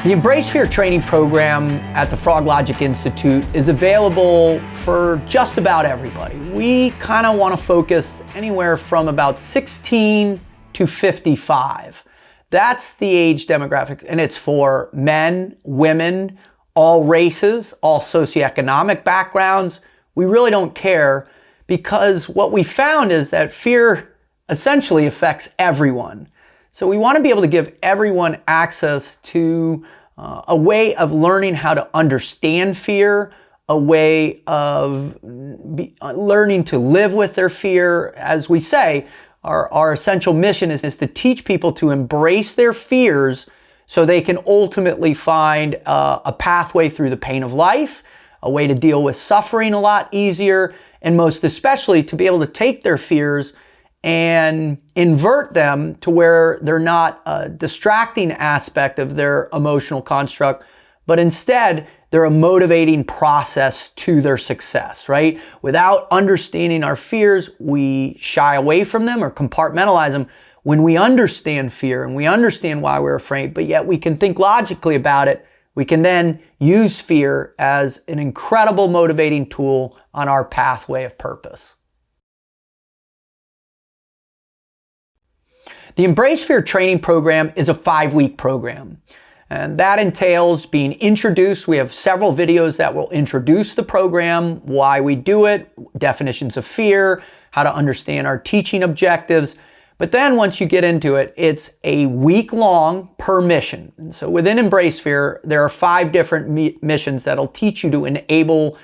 The Embrace Fear training program at the Froglogic Institute is available for just about everybody. We kind of want to focus anywhere from about 16 to 55. That's the age demographic, and it's for men, women, all races, all socioeconomic backgrounds. We really don't care, because what we found is that fear essentially affects everyone. So we want to be able to give everyone access to a way of learning how to understand fear, a way of learning to live with their fear. As we say, our essential mission is to teach people to embrace their fears so they can ultimately find a pathway through the pain of life, a way to deal with suffering a lot easier, and most especially to be able to take their fears and invert them to where they're not a distracting aspect of their emotional construct, but instead they're a motivating process to their success, right? Without understanding our fears, we shy away from them or compartmentalize them. When we understand fear and we understand why we're afraid, but yet we can think logically about it, we can then use fear as an incredible motivating tool on our pathway of purpose. The Embrace Fear training program is a 5-week program, and that entails being introduced. We have several videos that will introduce the program, why we do it, definitions of fear, how to understand our teaching objectives. But then once you get into it, it's a week long per mission. And so within Embrace Fear, there are 5 different missions that'll teach you to enable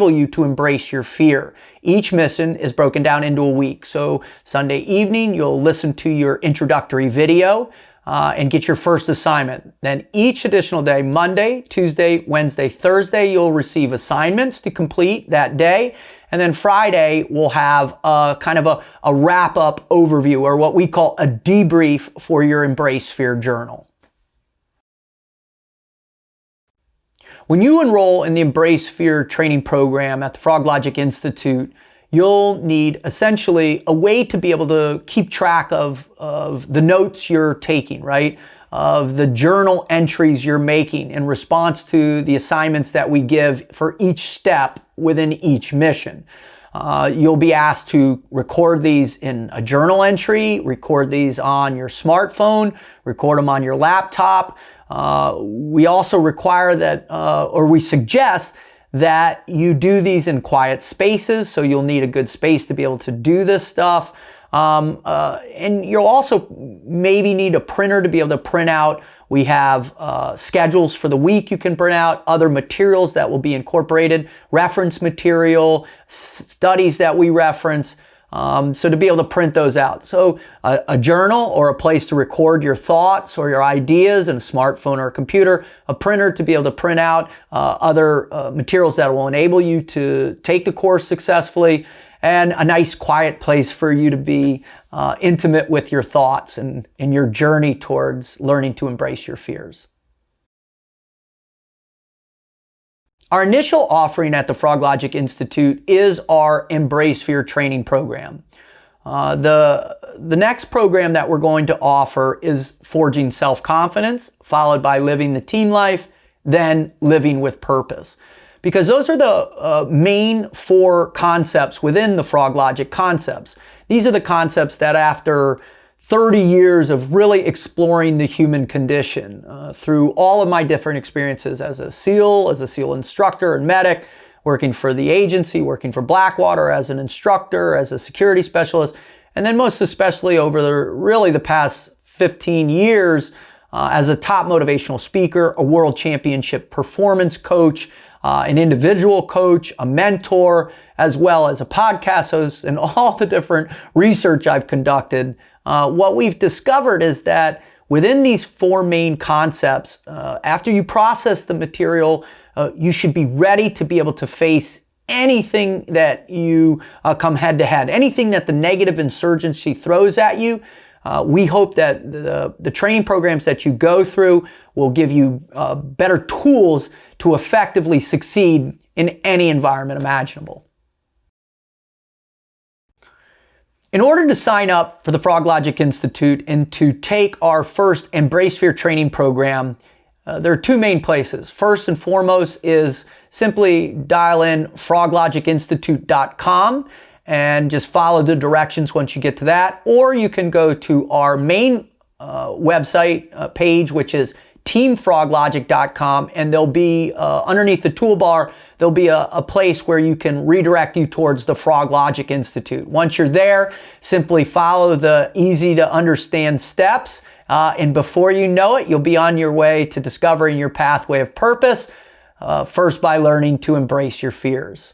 you to embrace your fear. Each mission is broken down into a week. So Sunday evening, you'll listen to your introductory video and get your first assignment. Then each additional day, Monday, Tuesday, Wednesday, Thursday, you'll receive assignments to complete that day. And then Friday, we'll have a kind of a wrap-up overview, or what we call a debrief for your Embrace Fear journal. When you enroll in the Embrace Fear training program at the Froglogic Institute, you'll need essentially a way to be able to keep track of the notes you're taking, right? Of the journal entries you're making in response to the assignments that we give for each step within each mission. You'll be asked to record these in a journal entry, record these on your smartphone, record them on your laptop. We also require that, or we suggest that you do these in quiet spaces, so you'll need a good space to be able to do this stuff. And you'll also maybe need a printer to be able to print out. We have schedules for the week you can print out, other materials that will be incorporated, reference material, studies that we reference, so to be able to print those out. So a journal or a place to record your thoughts or your ideas, and a smartphone or a computer, a printer to be able to print out other materials that will enable you to take the course successfully, and a nice quiet place for you to be intimate with your thoughts and in your journey towards learning to embrace your fears. Our initial offering at the Froglogic Institute is our Embrace Fear training program. The next program that we're going to offer is Forging Self-Confidence, followed by Living the Team Life, then Living with Purpose. Because those are the main 4 concepts within the Froglogic concepts. These are the concepts that after 30 years of really exploring the human condition through all of my different experiences as a SEAL instructor and medic, working for the agency, working for Blackwater as an instructor, as a security specialist, and then most especially over the past 15 years as a top motivational speaker, a world championship performance coach, an individual coach, a mentor, as well as a podcast host, and all the different research I've conducted. What we've discovered is that within these 4 main concepts, after you process the material, you should be ready to be able to face anything that you come head to head, anything that the negative insurgency throws at you. We hope that the training programs that you go through will give you better tools to effectively succeed in any environment imaginable. In order to sign up for the Froglogic Institute and to take our first Embrace Fear training program, there are two main places. First and foremost is simply dial in froglogicinstitute.com and just follow the directions once you get to that. Or you can go to our main website page, which is teamfroglogic.com, and there'll be underneath the toolbar, there'll be a place where you can redirect you towards the Froglogic Institute. Once you're there, simply follow the easy to understand steps, and before you know it, you'll be on your way to discovering your pathway of purpose, first by learning to embrace your fears.